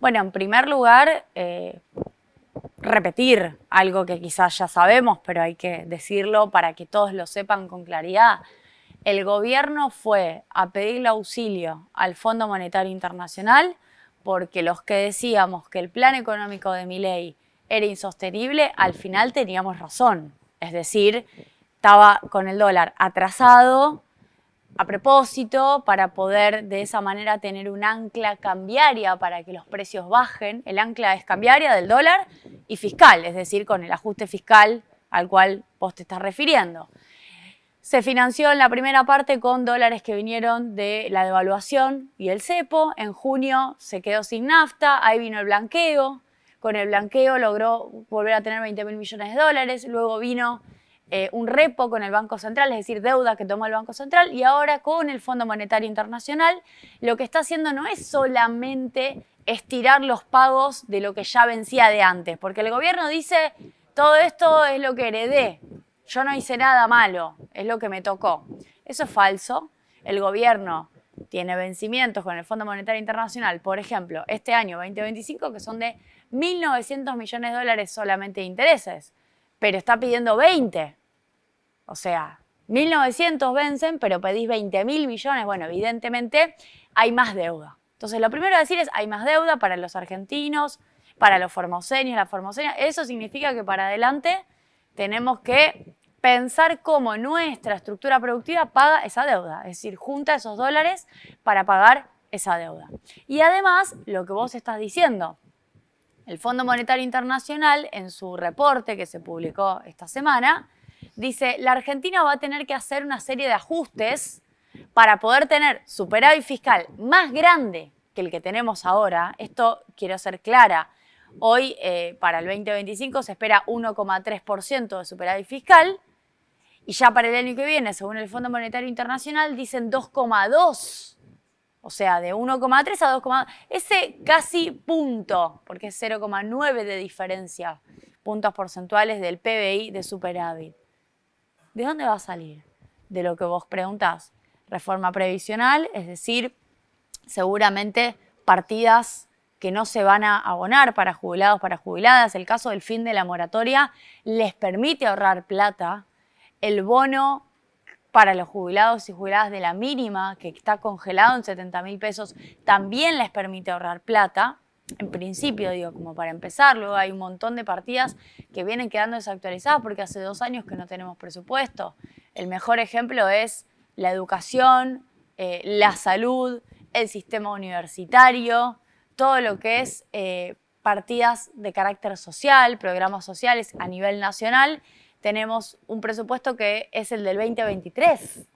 Bueno, en primer lugar, repetir algo que quizás ya sabemos, pero hay que decirlo para que todos lo sepan con claridad. El gobierno fue a pedirle auxilio al Fondo Monetario Internacional porque los que decíamos que el plan económico de Milei era insostenible, al final teníamos razón. Es decir, estaba con el dólar atrasado a propósito para poder de esa manera tener un ancla cambiaria para que los precios bajen. El ancla es cambiaria del dólar y fiscal, es decir, con el ajuste fiscal al cual vos te estás refiriendo. Se financió en la primera parte con dólares que vinieron de la devaluación y el cepo. En junio se quedó sin nafta, ahí vino el blanqueo. Con el blanqueo logró volver a tener 20.000 millones de dólares. Luego vino un repo con el Banco Central, es decir, deuda que tomó el Banco Central. Y ahora con el Fondo Monetario Internacional lo que está haciendo no es solamente estirar los pagos de lo que ya vencía de antes. Porque el gobierno dice, todo esto es lo que heredé. Yo no hice nada malo, es lo que me tocó. Eso es falso. El gobierno tiene vencimientos con el Fondo Monetario Internacional, por ejemplo, este año 2025, que son de 1.900 millones de dólares solamente de intereses, pero está pidiendo 20. O sea, 1.900 vencen, pero pedís 20.000 millones. Bueno, evidentemente hay más deuda. Entonces, lo primero a decir es, hay más deuda para los argentinos, para los formoseños, las formoseñas. Eso significa que para adelante tenemos que pensar cómo nuestra estructura productiva paga esa deuda, es decir, junta esos dólares para pagar esa deuda. Y además, lo que vos estás diciendo, el Fondo Monetario Internacional, en su reporte que se publicó esta semana, dice, la Argentina va a tener que hacer una serie de ajustes para poder tener superávit fiscal más grande que el que tenemos ahora. Esto quiero ser clara. Hoy, para el 2025, se espera 1,3% de superávit fiscal y ya para el año que viene, según el Fondo Monetario Internacional, dicen 2,2%. O sea, de 1,3 a 2,2. Ese casi punto, porque es 0,9 de diferencia, puntos porcentuales del PBI de superávit. ¿De dónde va a salir? De lo que vos preguntás. Reforma previsional, es decir, seguramente partidas que no se van a abonar para jubilados, para jubiladas. El caso del fin de la moratoria les permite ahorrar plata. El bono para los jubilados y jubiladas de la mínima, que está congelado en 70.000 pesos, también les permite ahorrar plata. En principio, digo, como para empezar, luego hay un montón de partidas que vienen quedando desactualizadas porque hace 2 años que no tenemos presupuesto. El mejor ejemplo es la educación, la salud, el sistema universitario, todo lo que es partidas de carácter social, programas sociales a nivel nacional. Tenemos un presupuesto que es el del 2023.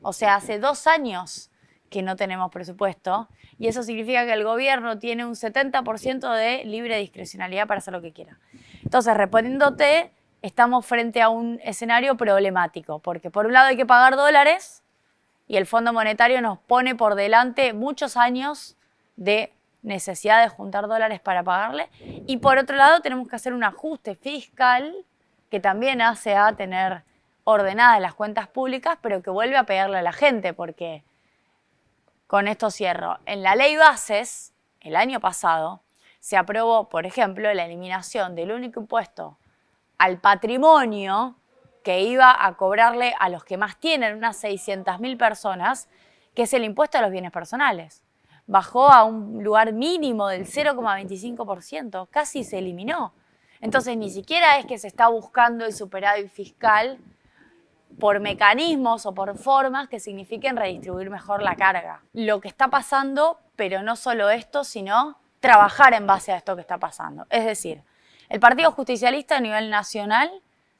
O sea, hace 2 años que no tenemos presupuesto y eso significa que el gobierno tiene un 70% de libre discrecionalidad para hacer lo que quiera. Entonces, respondiéndote, estamos frente a un escenario problemático porque por un lado hay que pagar dólares y el Fondo Monetario nos pone por delante muchos años de necesidad de juntar dólares para pagarle y por otro lado tenemos que hacer un ajuste fiscal que también hace a tener ordenadas las cuentas públicas, pero que vuelve a pegarle a la gente, porque, con esto cierro, en la ley bases, el año pasado, se aprobó, por ejemplo, la eliminación del único impuesto al patrimonio que iba a cobrarle a los que más tienen, unas 600.000 personas, que es el impuesto a los bienes personales. Bajó a un lugar mínimo del 0,25%, casi se eliminó. Entonces, ni siquiera es que se está buscando el superávit fiscal por mecanismos o por formas que signifiquen redistribuir mejor la carga. Lo que está pasando, pero no solo esto, sino trabajar en base a esto que está pasando. Es decir, el Partido Justicialista a nivel nacional,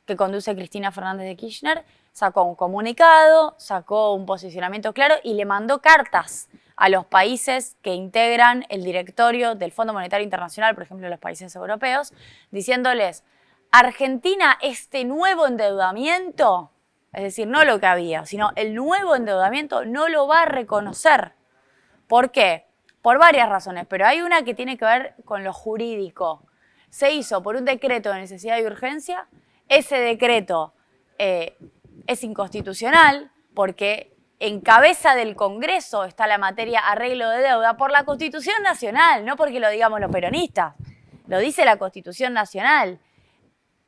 que conduce Cristina Fernández de Kirchner, sacó un comunicado, sacó un posicionamiento claro y le mandó cartas a los países que integran el directorio del Fondo Monetario Internacional, por ejemplo, los países europeos, diciéndoles, Argentina, este nuevo endeudamiento, es decir, no lo que había, sino el nuevo endeudamiento no lo va a reconocer. ¿Por qué? Por varias razones, pero hay una que tiene que ver con lo jurídico. Se hizo por un decreto de necesidad y urgencia, ese decreto es inconstitucional porque en cabeza del Congreso está la materia arreglo de deuda por la Constitución Nacional, no porque lo digamos los peronistas, lo dice la Constitución Nacional.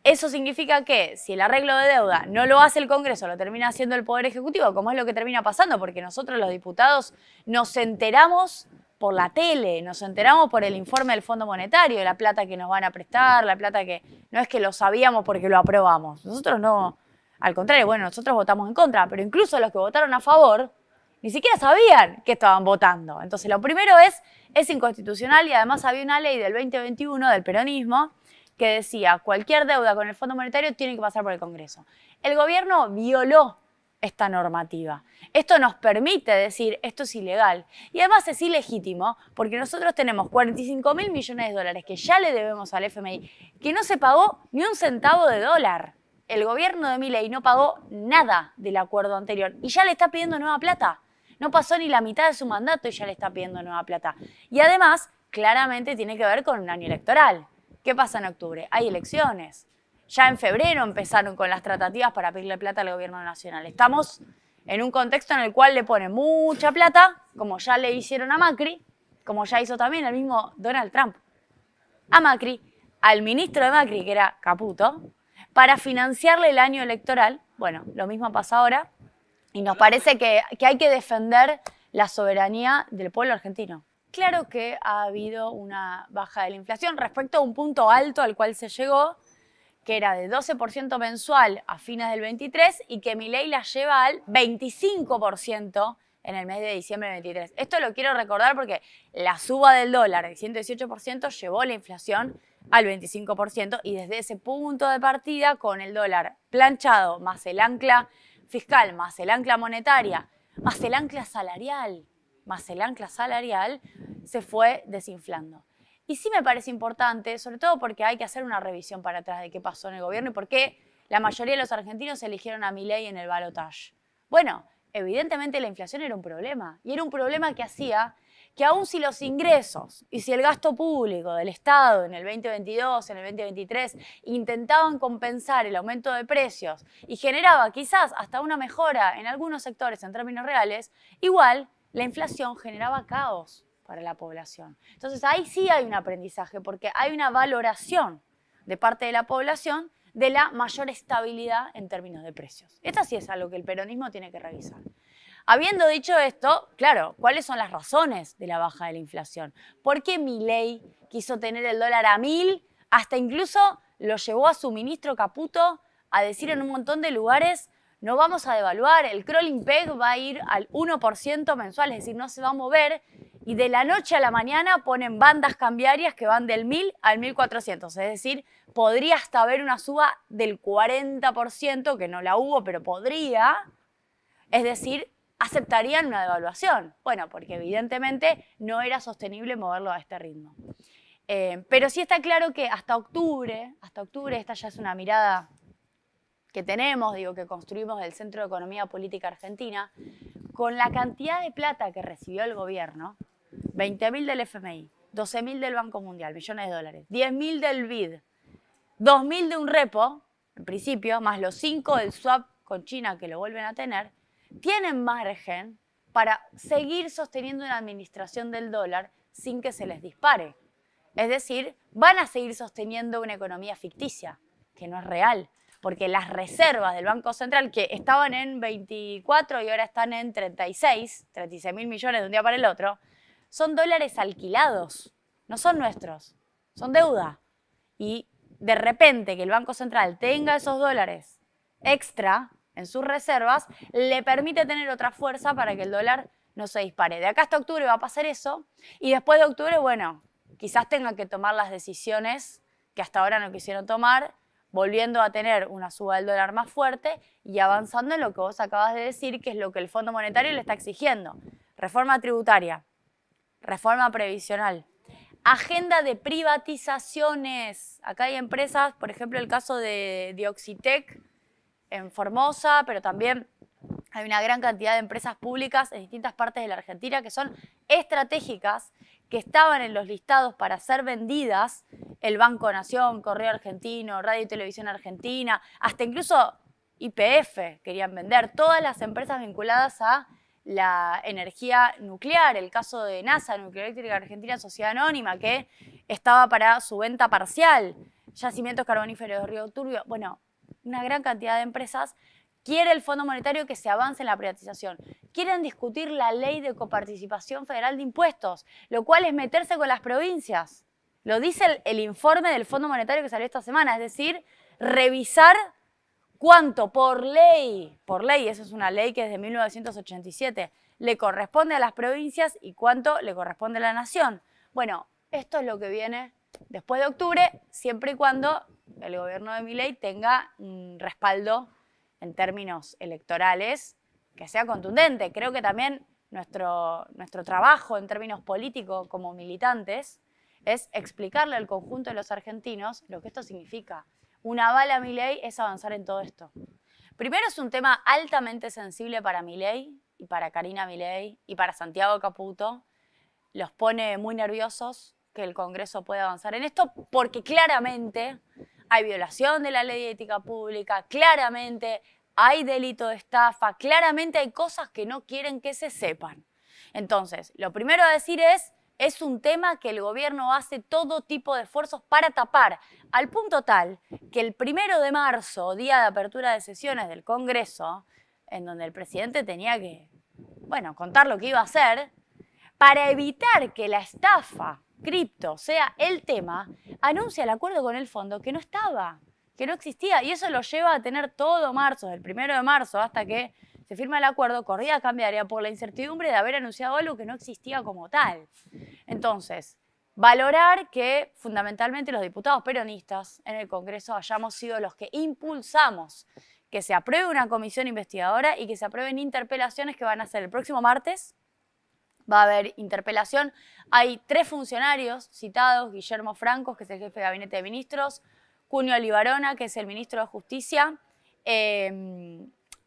Eso significa que si el arreglo de deuda no lo hace el Congreso, lo termina haciendo el Poder Ejecutivo, como es lo que termina pasando, porque nosotros los diputados nos enteramos por la tele, nos enteramos por el informe del Fondo Monetario, la plata que nos van a prestar, la plata que no es que lo sabíamos porque lo aprobamos. Nosotros no, al contrario, bueno, nosotros votamos en contra, pero incluso los que votaron a favor ni siquiera sabían que estaban votando. Entonces, lo primero es inconstitucional y además había una ley del 2021 del peronismo que decía cualquier deuda con el Fondo Monetario tiene que pasar por el Congreso. El gobierno violó esta normativa. Esto nos permite decir esto es ilegal y además es ilegítimo porque nosotros tenemos 45.000 millones de dólares que ya le debemos al FMI, que no se pagó ni un centavo de dólar. El gobierno de Milei no pagó nada del acuerdo anterior y ya le está pidiendo nueva plata. No pasó ni la mitad de su mandato y ya le está pidiendo nueva plata. Y además, claramente tiene que ver con un año electoral. ¿Qué pasa en octubre? Hay elecciones. Ya en febrero empezaron con las tratativas para pedirle plata al gobierno nacional. Estamos en un contexto en el cual le ponen mucha plata, como ya le hicieron a Macri, como ya hizo también el mismo Donald Trump a Macri, al ministro de Macri, que era Caputo, para financiarle el año electoral. Bueno, lo mismo pasa ahora y nos parece que hay que defender la soberanía del pueblo argentino. Claro que ha habido una baja de la inflación respecto a un punto alto al cual se llegó, que era de 12% mensual a fines del 23 y que Milei la lleva al 25% en el mes de diciembre del 23. Esto lo quiero recordar porque la suba del dólar de 118% llevó la inflación al 25% y desde ese punto de partida, con el dólar planchado, más el ancla fiscal, más el ancla monetaria, más el ancla salarial, se fue desinflando. Y sí me parece importante, sobre todo porque hay que hacer una revisión para atrás de qué pasó en el gobierno y por qué la mayoría de los argentinos eligieron a Milei en el balotaje. Bueno, evidentemente la inflación era un problema y era un problema que hacía que aun si los ingresos y si el gasto público del Estado en el 2022, en el 2023, intentaban compensar el aumento de precios y generaba quizás hasta una mejora en algunos sectores en términos reales, igual la inflación generaba caos para la población. Entonces ahí sí hay un aprendizaje porque hay una valoración de parte de la población de la mayor estabilidad en términos de precios. Esto sí es algo que el peronismo tiene que revisar. Habiendo dicho esto, claro, ¿cuáles son las razones de la baja de la inflación? ¿Por qué Milei quiso tener el dólar a 1.000? Hasta incluso lo llevó a su ministro Caputo a decir en un montón de lugares: no vamos a devaluar, el crawling peg va a ir al 1% mensual, es decir, no se va a mover. Y de la noche a la mañana ponen bandas cambiarias que van del 1.000 al 1.400. Es decir, podría hasta haber una suba del 40%, que no la hubo, pero podría. Es decir, aceptarían una devaluación. Bueno, porque evidentemente no era sostenible moverlo a este ritmo. Pero sí está claro que hasta octubre, esta ya es una mirada que tenemos, digo, que construimos del Centro de Economía Política Argentina, con la cantidad de plata que recibió el gobierno, 20.000 del FMI, 12.000 del Banco Mundial, millones de dólares, 10.000 del BID, 2.000 de un repo, en principio, más los 5 del swap con China que lo vuelven a tener, tienen margen para seguir sosteniendo una administración del dólar sin que se les dispare. Es decir, van a seguir sosteniendo una economía ficticia, que no es real, porque las reservas del Banco Central, que estaban en 24 y ahora están en 36.000 millones de un día para el otro, son dólares alquilados, no son nuestros, son deuda. Y de repente que el Banco Central tenga esos dólares extra en sus reservas, le permite tener otra fuerza para que el dólar no se dispare. De acá hasta octubre va a pasar eso, y después de octubre, bueno, quizás tengan que tomar las decisiones que hasta ahora no quisieron tomar, volviendo a tener una suba del dólar más fuerte y avanzando en lo que vos acabas de decir, que es lo que el Fondo Monetario le está exigiendo. Reforma tributaria, reforma previsional, agenda de privatizaciones. Acá hay empresas, por ejemplo, el caso de Dioxitec en Formosa, pero también hay una gran cantidad de empresas públicas en distintas partes de la Argentina que son estratégicas, que estaban en los listados para ser vendidas, el Banco Nación, Correo Argentino, Radio y Televisión Argentina, hasta incluso YPF querían vender, todas las empresas vinculadas a la energía nuclear, el caso de NASA, Nuclear Eléctrica Argentina Sociedad Anónima, que estaba para su venta parcial, Yacimientos Carboníferos de Río Turbio, bueno, una gran cantidad de empresas. Quiere el Fondo Monetario que se avance en la privatización. Quieren discutir la ley de coparticipación federal de impuestos, lo cual es meterse con las provincias. Lo dice el informe del Fondo Monetario que salió esta semana, es decir, revisar cuánto por ley, eso es una ley que es de 1987, le corresponde a las provincias y cuánto le corresponde a la nación. Bueno, esto es lo que viene después de octubre, siempre y cuando el gobierno de Milei tenga un respaldo en términos electorales que sea contundente. Creo que también nuestro trabajo en términos políticos como militantes es explicarle al conjunto de los argentinos lo que esto significa. Una bala a Milei es avanzar en todo esto. Primero es un tema altamente sensible para Milei y para Karina Milei y para Santiago Caputo. Los pone muy nerviosos que el Congreso pueda avanzar en esto porque claramente hay violación de la ley de ética pública, claramente hay delito de estafa, claramente hay cosas que no quieren que se sepan. Entonces, lo primero a decir es un tema que el gobierno hace todo tipo de esfuerzos para tapar, al punto tal que el 1 de marzo, día de apertura de sesiones del Congreso, en donde el presidente tenía que, contar lo que iba a hacer, para evitar que la estafa cripto sea el tema, anuncia el acuerdo con el fondo que no estaba, que no existía, y eso lo lleva a tener todo marzo, del 1 de marzo hasta que se firma el acuerdo, corrida cambiaria por la incertidumbre de haber anunciado algo que no existía como tal. Entonces, valorar que fundamentalmente los diputados peronistas en el Congreso hayamos sido los que impulsamos que se apruebe una comisión investigadora y que se aprueben interpelaciones que van a ser el próximo martes. Va a haber interpelación. Hay 3 funcionarios citados, Guillermo Francos, que es el jefe de Gabinete de Ministros, Cunio Libarona, que es el ministro de Justicia,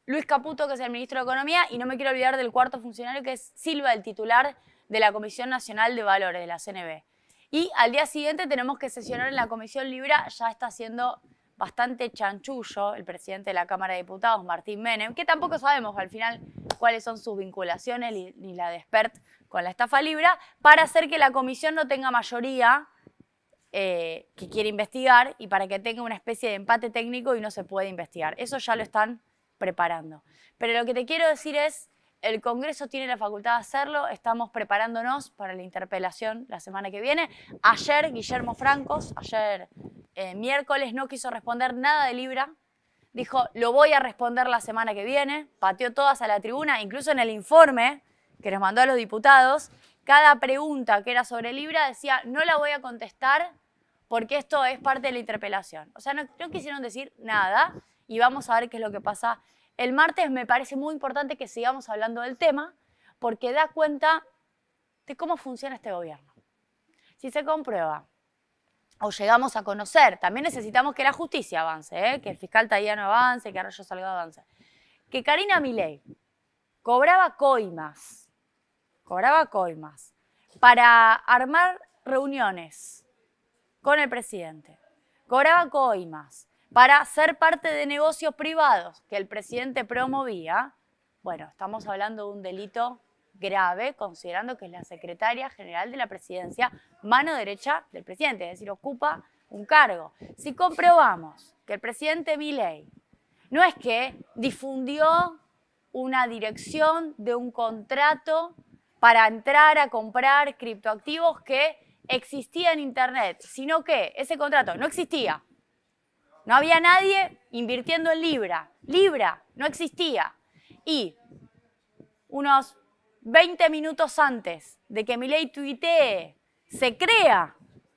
Luis Caputo, que es el ministro de Economía, y no me quiero olvidar del 4.º funcionario, que es Silva, el titular de la Comisión Nacional de Valores, de la CNV. Y al día siguiente tenemos que sesionar en la Comisión Libra, ya está haciendo bastante chanchullo el presidente de la Cámara de Diputados, Martín Menem, que tampoco sabemos al final cuáles son sus vinculaciones ni la de expert con la estafa Libra, para hacer que la comisión no tenga mayoría que quiere investigar y para que tenga una especie de empate técnico y no se puede investigar. Eso ya lo están preparando. Pero lo que te quiero decir es, el Congreso tiene la facultad de hacerlo, estamos preparándonos para la interpelación la semana que viene. Ayer Guillermo Francos, miércoles, no quiso responder nada de Libra, dijo, lo voy a responder la semana que viene, pateó todas a la tribuna, incluso en el informe que nos mandó a los diputados, cada pregunta que era sobre Libra decía, no la voy a contestar porque esto es parte de la interpelación. O sea, no quisieron decir nada y vamos a ver qué es lo que pasa. El martes me parece muy importante que sigamos hablando del tema porque da cuenta de cómo funciona este gobierno. Si se comprueba o llegamos a conocer, también necesitamos que la justicia avance, que el fiscal Tayano avance, que Arroyo Salgado avance. Que Karina Milei cobraba coimas para armar reuniones con el presidente. Cobraba coimas para ser parte de negocios privados que el presidente promovía. Bueno, estamos hablando de un delito grave, considerando que es la secretaria general de la presidencia, mano derecha del presidente, es decir, ocupa un cargo. Si comprobamos que el presidente Milei no es que difundió una dirección de un contrato para entrar a comprar criptoactivos que existía en Internet, sino que ese contrato no existía. No había nadie invirtiendo en Libra. Libra no existía. Y unos 20 minutos antes de que Milei tuitee, se crea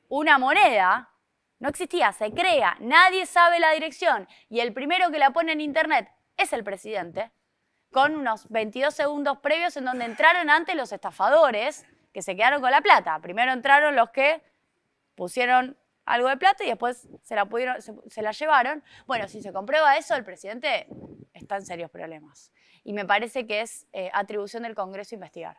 una moneda, no existía, se crea, nadie sabe la dirección y el primero que la pone en Internet es el presidente, con unos 22 segundos previos en donde entraron antes los estafadores que se quedaron con la plata. Primero entraron los que pusieron algo de plata y después se la llevaron. Bueno, si se comprueba eso, el presidente está en serios problemas. Y me parece que es atribución del Congreso investigar.